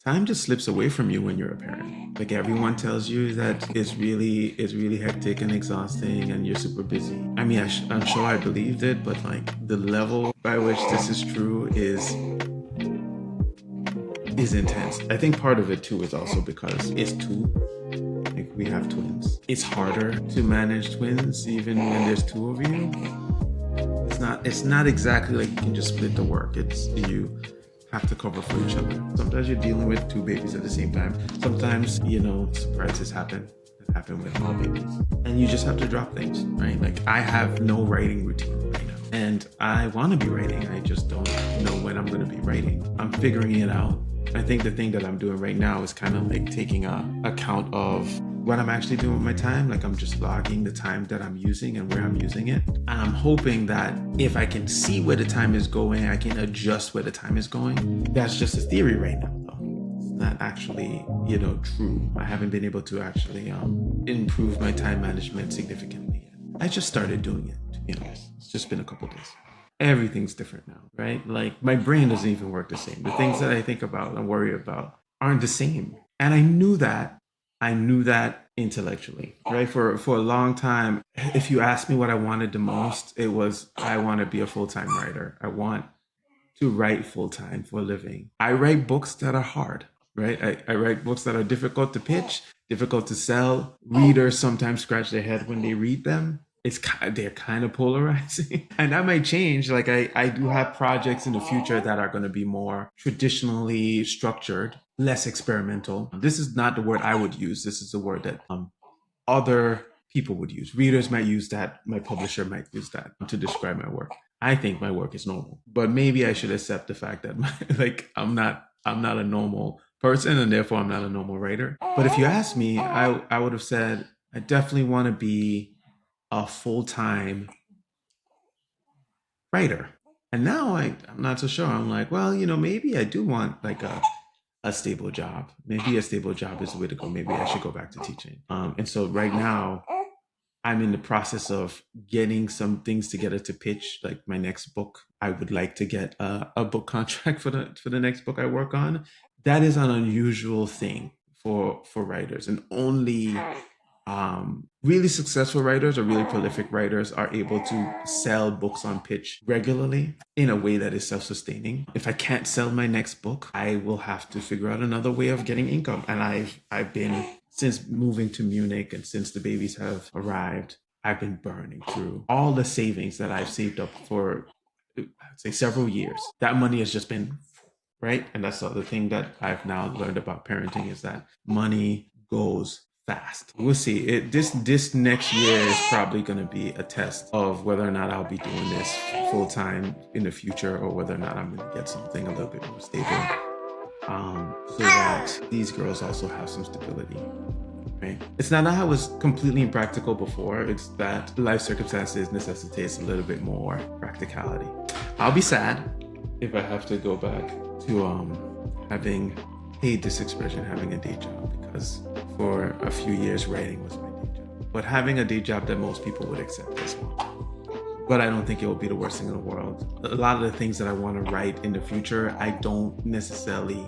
time just slips away from you when you're a parent. Like everyone tells you that it's really hectic and exhausting and you're super busy. I mean, I'm sure I believed it, but like the level by which this is true is intense. I think part of it too is also because it's two. Like we have twins. It's harder to manage twins even when there's two of you. It's not exactly like you can just split the work. It's you have to cover for each other. Sometimes you're dealing with two babies at the same time. Sometimes, surprises happen that happen with all babies. And you just have to drop things, right? Like I have no writing routine right now. And I want to be writing. I just don't know when I'm going to be writing. I'm figuring it out. I think the thing that I'm doing right now is kind of like taking account of what I'm actually doing with my time. Like I'm just logging the time that I'm using and where I'm using it. And I'm hoping that if I can see where the time is going, I can adjust where the time is going. That's just a theory right now, though. It's not actually, true. I haven't been able to actually improve my time management significantly yet. I just started doing it, to be honest. It's just been a couple days. Everything's different now, right? Like my brain doesn't even work the same. The things that I think about and worry about aren't the same. And I knew that. I knew that intellectually, right? For a long time, if you asked me what I wanted the most, it was I want to be a full-time writer. I want to write full-time for a living. I write books that are hard, right? I write books that are difficult to pitch, difficult to sell. Readers sometimes scratch their head when they read them. They're kind of polarizing, and that might change. Like I do have projects in the future that are going to be more traditionally structured, less experimental. This is not the word I would use. This is the word that other people would use. Readers might use that. My publisher might use that to describe my work. I think my work is normal, but maybe I should accept the fact that I'm not a normal person, and therefore I'm not a normal writer. But if you ask me, I would have said I definitely want to be a full-time writer. And now I'm not so sure. I'm like, well, maybe I do want like a stable job. Maybe a stable job is the way to go. Maybe I should go back to teaching. And so right now I'm in the process of getting some things together to pitch like my next book. I would like to get a book contract for the next book I work on. That is an unusual thing for writers, and only really successful writers or really prolific writers are able to sell books on pitch regularly in a way that is self-sustaining. If I can't sell my next book, I will have to figure out another way of getting income. And I've been, since moving to Munich and since the babies have arrived, I've been burning through all the savings that I've saved up for, I'd say, several years. That money has just been right. And that's the other thing that I've now learned about parenting is that money goes fast. We'll see. This next year is probably going to be a test of whether or not I'll be doing this full time in the future, or whether or not I'm going to get something a little bit more stable, so that these girls also have some stability. Right? It's not that I was completely impractical before. It's that life circumstances necessitates a little bit more practicality. I'll be sad if I have to go back to having, hate this expression, having a day job, because for a few years writing was my day job. But having a day job that most people would accept as well. But I don't think it will be the worst thing in the world. A lot of the things that I want to write in the future, I don't necessarily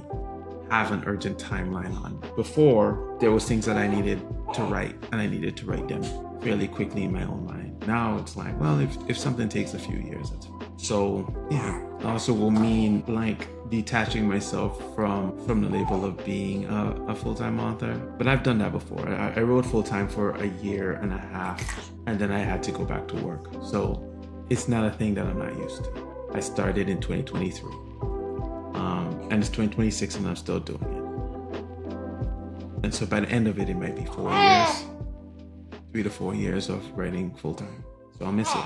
have an urgent timeline on. Before, there was things that I needed to write, and I needed to write them fairly quickly in my own mind. Now it's like, well, if something takes a few years, that's fine. So yeah, also will mean like detaching myself from the label of being a full-time author. But I've done that before. I wrote full-time for a year and a half, and then I had to go back to work. So it's not a thing that I'm not used to. I started in 2023. And it's 2026 and I'm still doing it. And so by the end of it, it might be 4 years, 3 to 4 years of writing full-time. So I'll miss it.